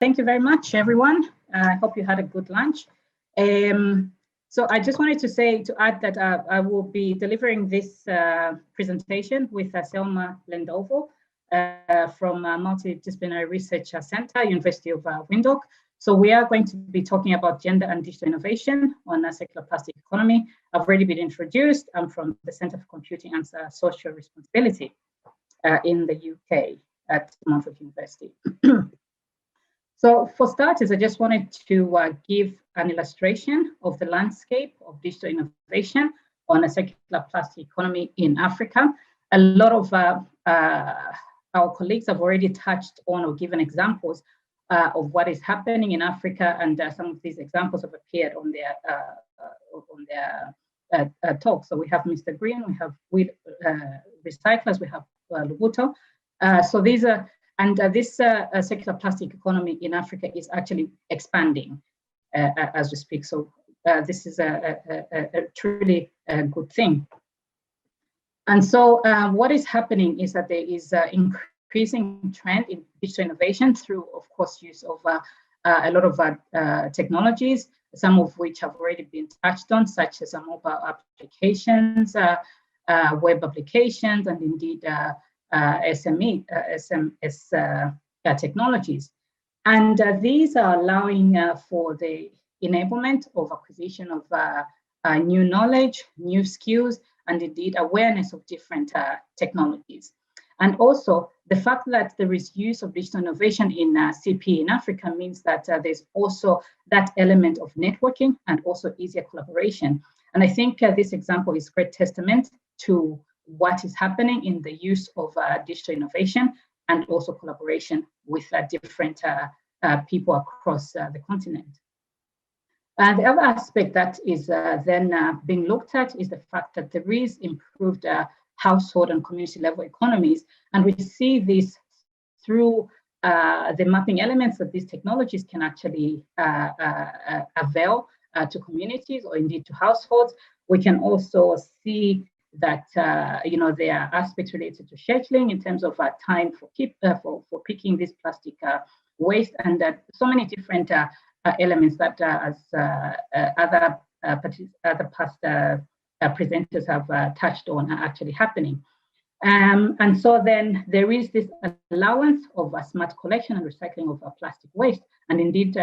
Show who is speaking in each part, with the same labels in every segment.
Speaker 1: Thank you very much, everyone. I hope you had a good lunch. So I just wanted to add that I will be delivering this presentation with Selma Lendovo from Multidisciplinary Research Center, University of Windhoek. So we are going to be talking about gender and digital innovation on a circular plastic economy. I've already been introduced. I'm from the Center for Computing and Social Responsibility in the UK at Montfort University. So for starters, I just wanted to give an illustration of the landscape of digital innovation on a circular plastic economy in Africa. A lot of our colleagues have already touched on or given examples of what is happening in Africa, and some of these examples have appeared on their talk. So we have Mr. Green, we have recyclers, we have Lubuto. So these are, and this circular plastic economy in Africa is actually expanding as we speak. So this is a truly good thing. And so what is happening is that there is an increasing trend in digital innovation through, of course, use of a lot of technologies, some of which have already been touched on, such as mobile applications, web applications, and indeed SMS technologies. And these are allowing for the enablement of acquisition of new knowledge, new skills, and indeed awareness of different technologies. And also the fact that there is use of digital innovation in CP in Africa means that there's also that element of networking and also easier collaboration. And I think this example is great testament to what is happening in the use of digital innovation and also collaboration with different people across the continent. The other aspect that is then being looked at is the fact that there is improved household and community level economies. And we see this through the mapping elements that these technologies can actually avail to communities or indeed to households. We can also see that there are aspects related to scheduling in terms of time for picking this plastic waste, and so many different elements that as other past presenters have touched on are actually happening. And so then there is this allowance of smart collection and recycling of plastic waste. And indeed,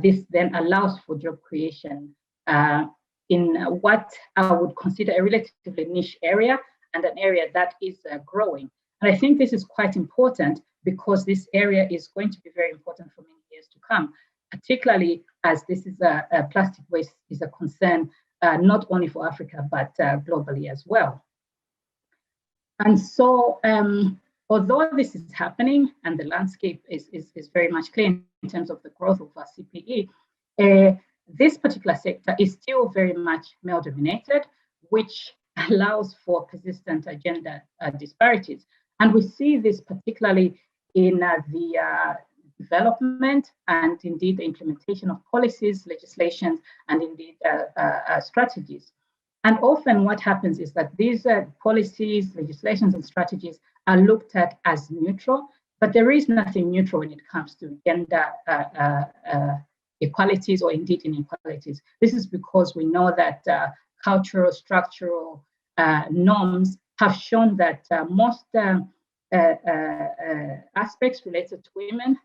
Speaker 1: this then allows for job creation in what I would consider a relatively niche area and an area that is growing. And I think this is quite important because this area is going to be very important for many years to come, particularly as this is plastic waste is a concern not only for Africa, but globally as well. And so, although this is happening and the landscape is very much clear in terms of the growth of CPE, this particular sector is still very much male-dominated, which allows for persistent gender disparities. And we see this particularly in the development and indeed the implementation of policies, legislations, and indeed strategies. And often what happens is that these policies, legislations, and strategies are looked at as neutral, but there is nothing neutral when it comes to gender equalities or indeed inequalities. This is because we know that cultural, structural norms have shown that most aspects related to women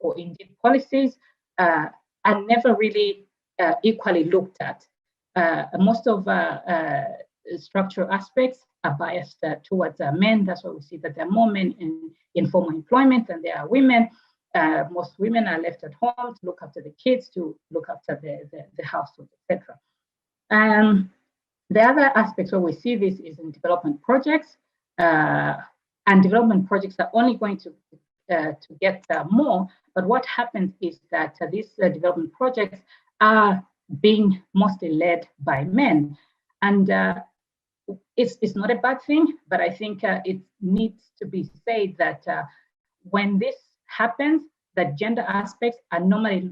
Speaker 1: or indeed policies are never really equally looked at. Most of structural aspects are biased towards men. That's why we see that there are more men in informal employment than there are women. Most women are left at home to look after the kids, to look after the household, etc. The other aspects where we see this is in development projects, and development projects are only going to get more. But what happens is that these development projects are being mostly led by men, and it's not a bad thing. But I think it needs to be said that when this happens, that gender aspects are normally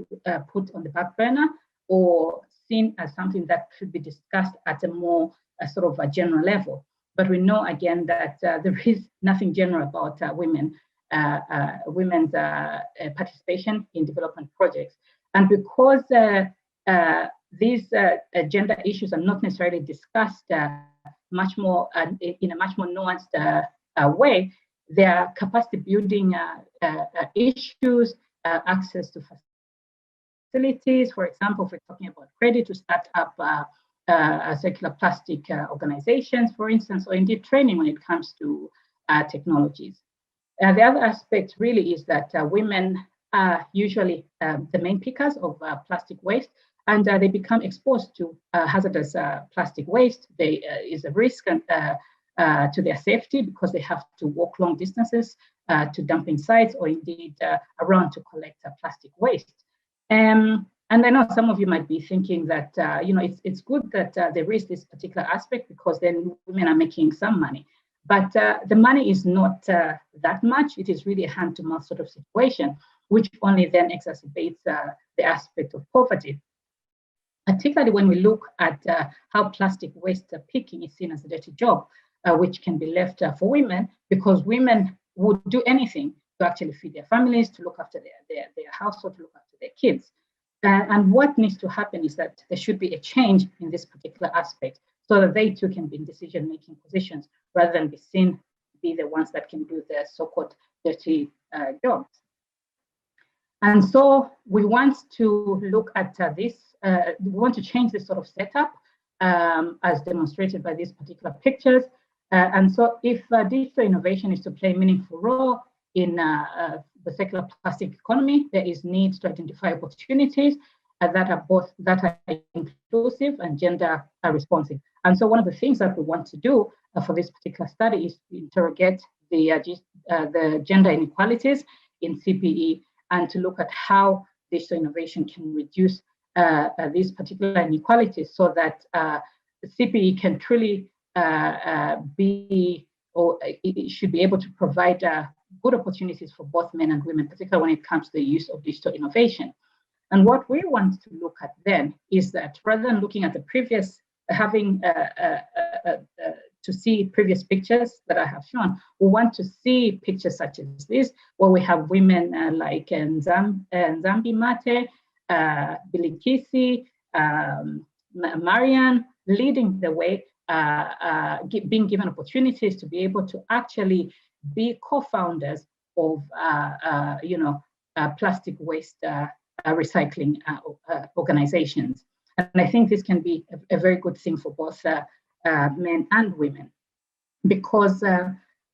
Speaker 1: put on the back burner or seen as something that should be discussed at a more sort of a general level. But we know again that there is nothing general about women women's participation in development projects. And because these gender issues are not necessarily discussed much more in a much more nuanced way, their capacity building issues, access to facilities, for example, if we're talking about credit to start up circular plastic organizations, for instance, or indeed training when it comes to technologies. The other aspect really is that women are usually the main pickers of plastic waste, and they become exposed to hazardous plastic waste. There is a risk to their safety because they have to walk long distances to dumping sites or indeed around to collect plastic waste. And I know some of you might be thinking that it's good that there is this particular aspect because then women are making some money. But the money is not that much. It is really a hand-to-mouth sort of situation, which only then exacerbates the aspect of poverty. Particularly when we look at how plastic waste picking is seen as a dirty job, which can be left for women, because women would do anything to actually feed their families, to look after their household, to look after their kids. And what needs to happen is that there should be a change in this particular aspect so that they too can be in decision-making positions rather than be the ones that can do the so-called dirty jobs. And so we want to look at this, we want to change this sort of setup as demonstrated by these particular pictures. And so if digital innovation is to play a meaningful role in the circular plastic economy, there is need to identify opportunities that are inclusive and gender responsive. And so one of the things that we want to do for this particular study is to interrogate the gender inequalities in CPE and to look at how digital innovation can reduce these particular inequalities so that the CPE can truly it should be able to provide good opportunities for both men and women, particularly when it comes to the use of digital innovation. And what we want to look at then is that rather than looking at the previous, having to see previous pictures that I have shown, we want to see pictures such as this, where we have women like Nzambi Mate, Bilikisi, Marian, leading the way, being given opportunities to be able to actually be co-founders of, plastic waste recycling organizations. And I think this can be a very good thing for both men and women, because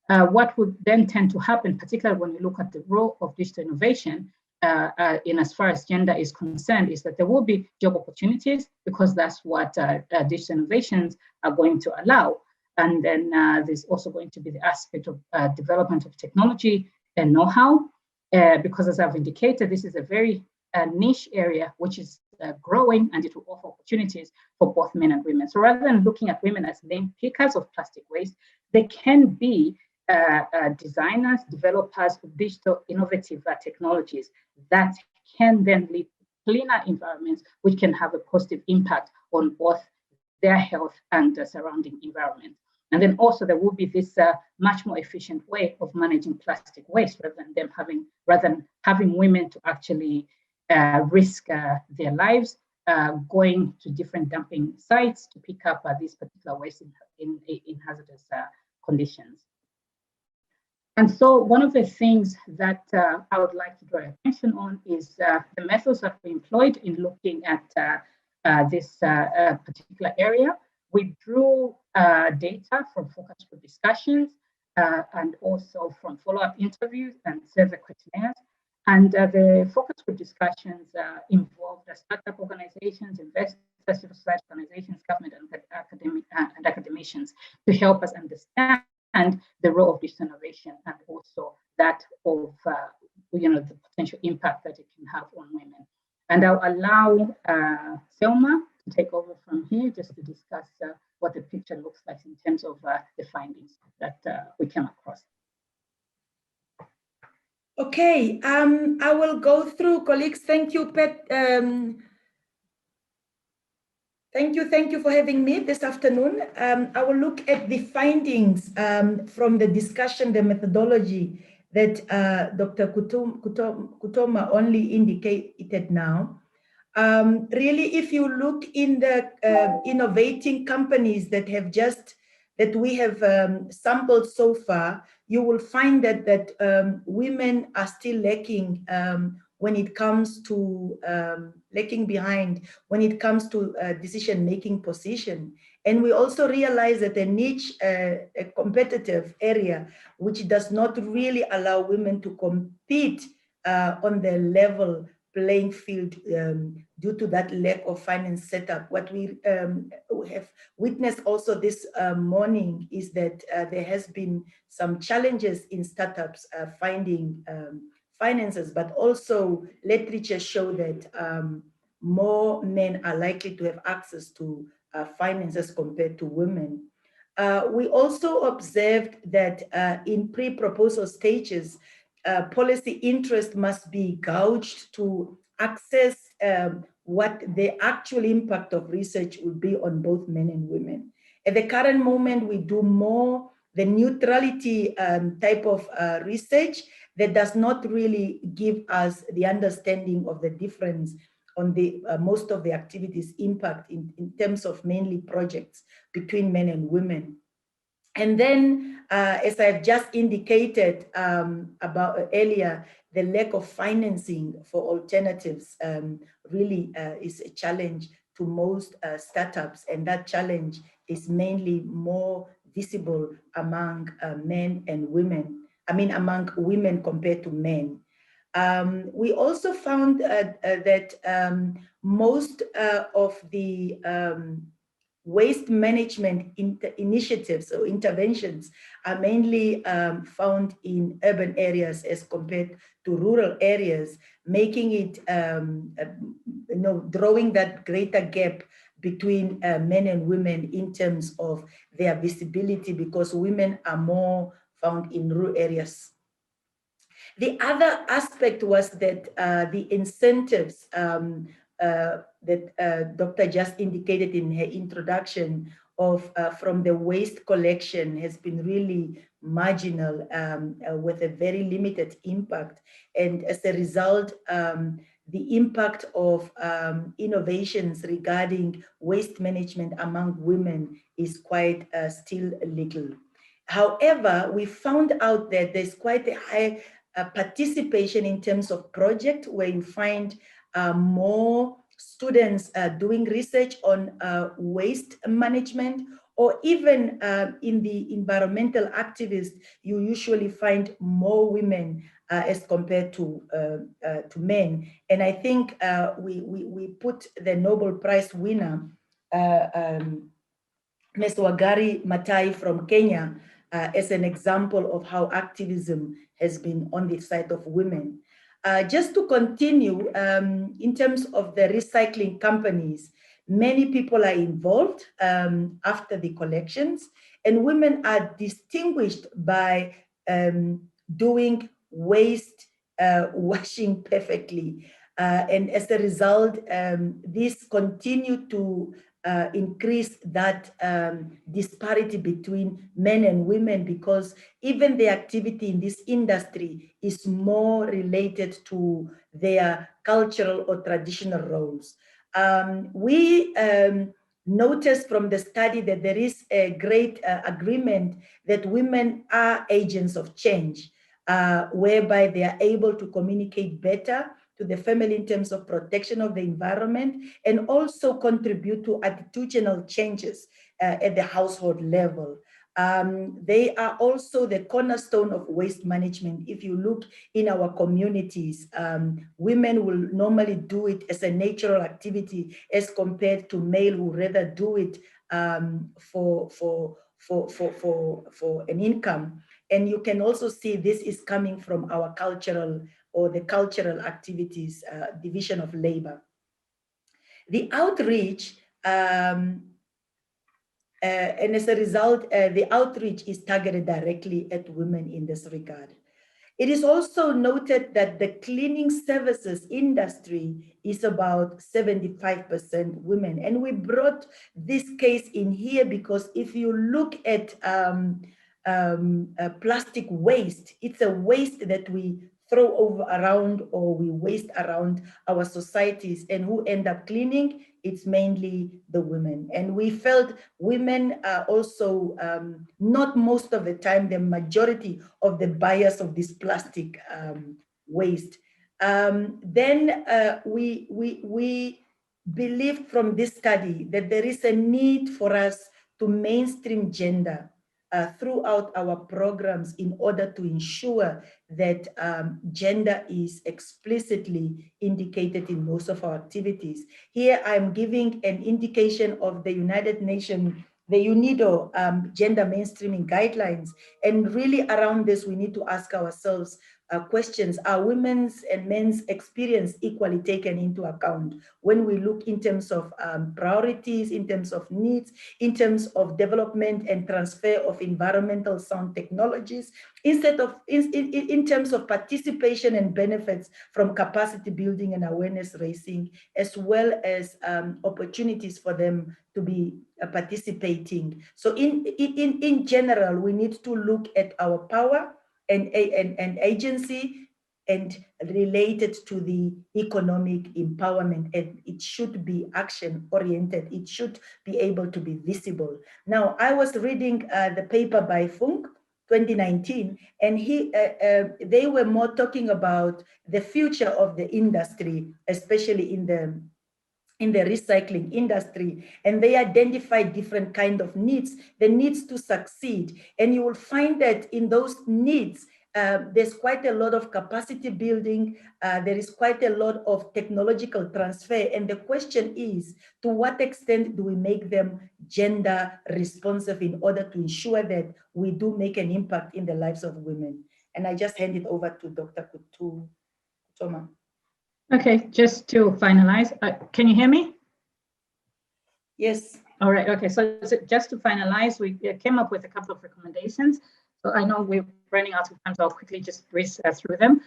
Speaker 1: what would then tend to happen, particularly when we look at the role of digital innovation, in as far as gender is concerned, is that there will be job opportunities because that's what digital innovations are going to allow. And then there's also going to be the aspect of development of technology and know-how, because as I've indicated, this is a very niche area which is growing, and it will offer opportunities for both men and women. So rather than looking at women as main pickers of plastic waste, they can be designers, developers of digital innovative technologies that can then lead to cleaner environments, which can have a positive impact on both their health and the surrounding environment. And then also there will be this much more efficient way of managing plastic waste rather than having women to actually risk their lives going to different dumping sites to pick up these particular waste in hazardous conditions. And so one of the things that I would like to draw attention on is the methods that we employed in looking at this particular area. We drew data from focus group discussions and also from follow-up interviews and survey questionnaires. And the focus group discussions involved startup organizations, investors, civil society organizations, government, and academicians to help us understand the role of digital innovation and also that of the potential impact that it can have on women. And I'll allow Selma to take over from here just to discuss what the picture looks like in terms of the findings that we came across.
Speaker 2: Okay, I will go through, colleagues. Thank you, Pet. Thank you for having me this afternoon. I will look at the findings from the discussion, the methodology, that Dr. Kutoma only indicated now. Really, if you look in the innovating companies that we have sampled so far, you will find that women are still lacking when it comes to lagging behind when it comes to decision-making position. And we also realize that a niche, a competitive area, which does not really allow women to compete on the level playing field due to that lack of finance setup. What we have witnessed also this morning is that there has been some challenges in startups finding finances, but also literature show that more men are likely to have access to finances compared to women. We also observed that in pre-proposal stages, policy interest must be gauged to assess what the actual impact of research would be on both men and women. At the current moment, we do more the neutrality type of research that does not really give us the understanding of the difference on the most of the activities impact in terms of mainly projects between men and women. And then, as I've just indicated about earlier, the lack of financing for alternatives really is a challenge to most startups, and that challenge is mainly more visible among men and women. I mean, among women compared to men. We also found that most of the waste management initiatives or interventions are mainly found in urban areas as compared to rural areas, making it, drawing that greater gap between men and women in terms of their visibility, because women are more found in rural areas. The other aspect was that the incentives that Dr. just indicated in her introduction of from the waste collection has been really marginal with a very limited impact. And as a result, the impact of innovations regarding waste management among women is quite still little. However, we found out that there's quite a high participation in terms of project where you find more students doing research on waste management, or even in the environmental activists, you usually find more women as compared to men. And I think we put the Nobel Prize winner, Ms. Wangari Maathai from Kenya, as an example of how activism has been on the side of women. Just to continue, in terms of the recycling companies, many people are involved after the collections, and women are distinguished by doing waste washing perfectly. And as a result, this continue to increase that disparity between men and women, because even the activity in this industry is more related to their cultural or traditional roles. We noticed from the study that there is a great agreement that women are agents of change, whereby they are able to communicate better to the family in terms of protection of the environment, and also contribute to attitudinal changes at the household level. They are also the cornerstone of waste management. If you look in our communities, women will normally do it as a natural activity as compared to male who rather do it for an income. And you can also see this is coming from our cultural or the cultural activities division of labor. The outreach, and as a result, the outreach is targeted directly at women in this regard. It is also noted that the cleaning services industry is about 75% women. And we brought this case in here because if you look at plastic waste. It's a waste that we throw over around, or we waste around our societies, and who end up cleaning? It's mainly the women. And we felt women are also not most of the time the majority of the buyers of this plastic waste. Then we believed from this study that there is a need for us to mainstream gender throughout our programs in order to ensure that gender is explicitly indicated in most of our activities. Here I'm giving an indication of the United Nations, the UNIDO gender mainstreaming guidelines. And really around this, we need to ask ourselves questions. Are women's and men's experience equally taken into account when we look in terms of priorities, in terms of needs, in terms of development and transfer of environmental sound technologies, instead of in terms of participation and benefits from capacity building and awareness raising, as well as opportunities for them to be participating. So in general, we need to look at our power and agency and related to the economic empowerment, and it should be action oriented. It should be able to be visible. Now, I was reading the paper by Funk 2019, and they were more talking about the future of the industry, especially in the recycling industry, and they identify different kind of needs, the needs to succeed. And you will find that in those needs, there's quite a lot of capacity building, there is quite a lot of technological transfer. And the question is, to what extent do we make them gender responsive in order to ensure that we do make an impact in the lives of women? And I just hand it over to Dr. Kutoma.
Speaker 1: Okay, just to finalize, can you hear me?
Speaker 2: Yes.
Speaker 1: All right, okay, so just to finalize, we came up with a couple of recommendations. So I know we're running out of time, so I'll quickly just breeze through them.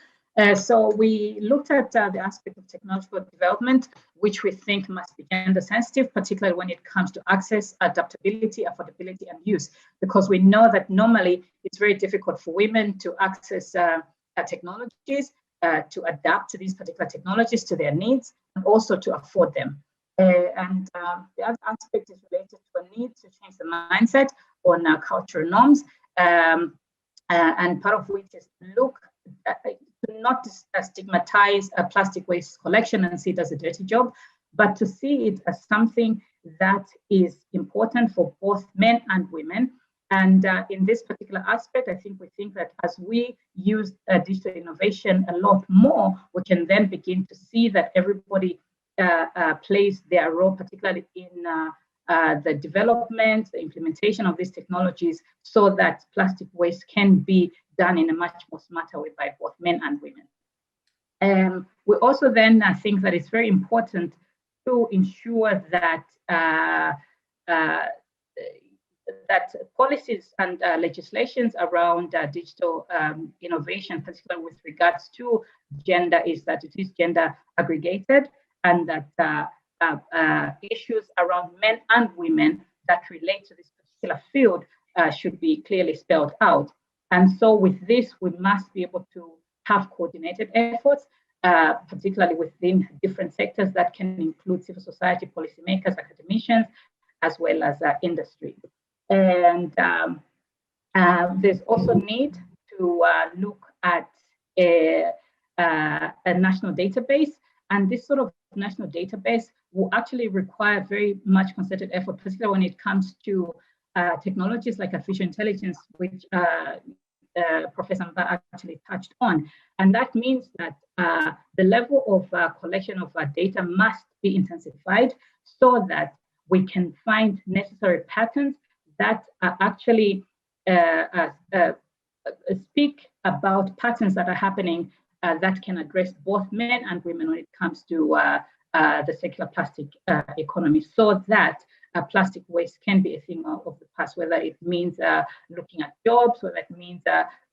Speaker 1: So we looked at the aspect of technological development, which we think must be gender sensitive, particularly when it comes to access, adaptability, affordability, and use, because we know that normally it's very difficult for women to access technologies, to adapt to these particular technologies to their needs, and also to afford them. And the other aspect is related to a need to change the mindset on cultural norms, and part of which is to look to not stigmatize plastic waste collection and see it as a dirty job, but to see it as something that is important for both men and women. And in this particular aspect, I think we think that as we use digital innovation a lot more, we can then begin to see that everybody plays their role, particularly in the development, the implementation of these technologies, so that plastic waste can be done in a much more smarter way by both men and women. We also then think that it's very important to ensure that that policies and legislations around digital innovation, particularly with regards to gender, is that it is gender aggregated, and that issues around men and women that relate to this particular field should be clearly spelled out. And so with this, we must be able to have coordinated efforts, particularly within different sectors that can include civil society, policymakers, academicians, as well as industry. And there's also need to look at a national database, and this sort of national database will actually require very much concerted effort, particularly when it comes to technologies like artificial intelligence, which Professor Mba actually touched on. And that means that the level of collection of data must be intensified so that we can find necessary patterns that actually speak about patterns that are happening that can address both men and women when it comes to the circular plastic economy, so that plastic waste can be a thing of the past, whether it means looking at jobs, whether it means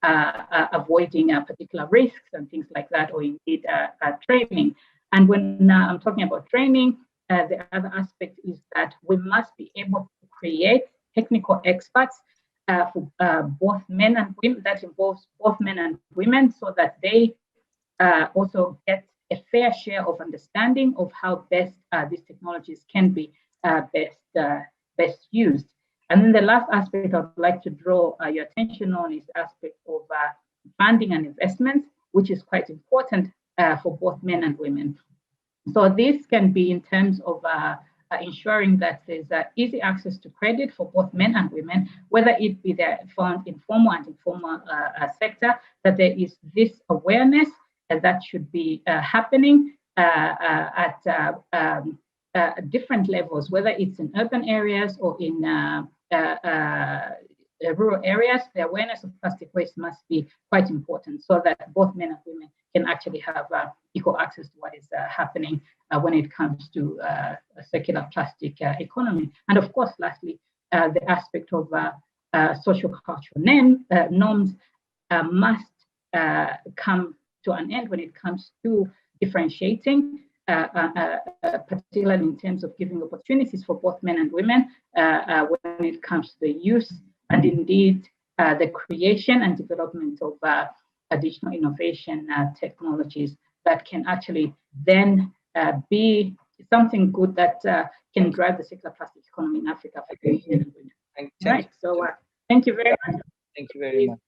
Speaker 1: avoiding particular risks and things like that, or indeed training. And when I'm talking about training, the other aspect is that we must be able to create technical experts for both men and women, that involves both men and women, so that they also get a fair share of understanding of how best these technologies can be best used. And then the last aspect I'd like to draw your attention on is the aspect of funding and investment, which is quite important for both men and women. So this can be in terms of ensuring that there's easy access to credit for both men and women, whether it be the found in formal and informal sector, that there is this awareness that should be happening at different levels, whether it's in urban areas or in rural areas. The awareness of plastic waste must be quite important, so that both men and women can actually have equal access to what is happening when it comes to a circular plastic economy. And of course, lastly, the aspect of social cultural norms must come to an end when it comes to differentiating, particularly in terms of giving opportunities for both men and women when it comes to the use and indeed the creation and development of additional innovation technologies that can actually then be something good that can drive the circular plastic economy in Africa for men and women. Right. So thank you very much.
Speaker 3: Thank you very much.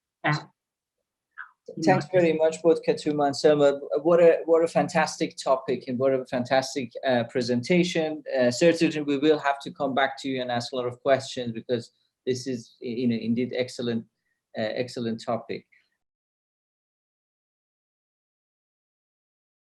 Speaker 3: Thanks very much, both Kutoma and Selma. What a fantastic topic, and what a fantastic presentation. Certainly, we will have to come back to you and ask a lot of questions, because this is, indeed excellent topic.